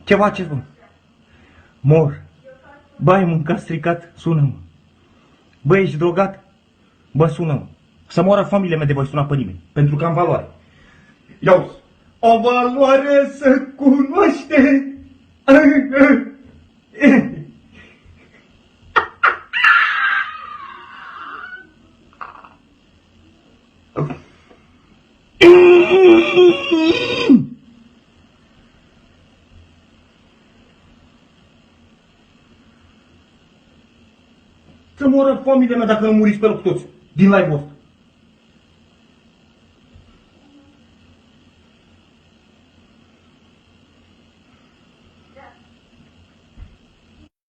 Ce faceți, bă? Mor. Bă, ai mâncat stricat? Sună-mă. Bă, ești drogat? Bă, sună-mă. Să moară familia mea de voi suna pe nimeni. Pentru că am valoare. Ia-uzi. O valoare să cunoaște. Să moară familia mea dacă nu muriți pe loc toți, din live-ul ăsta.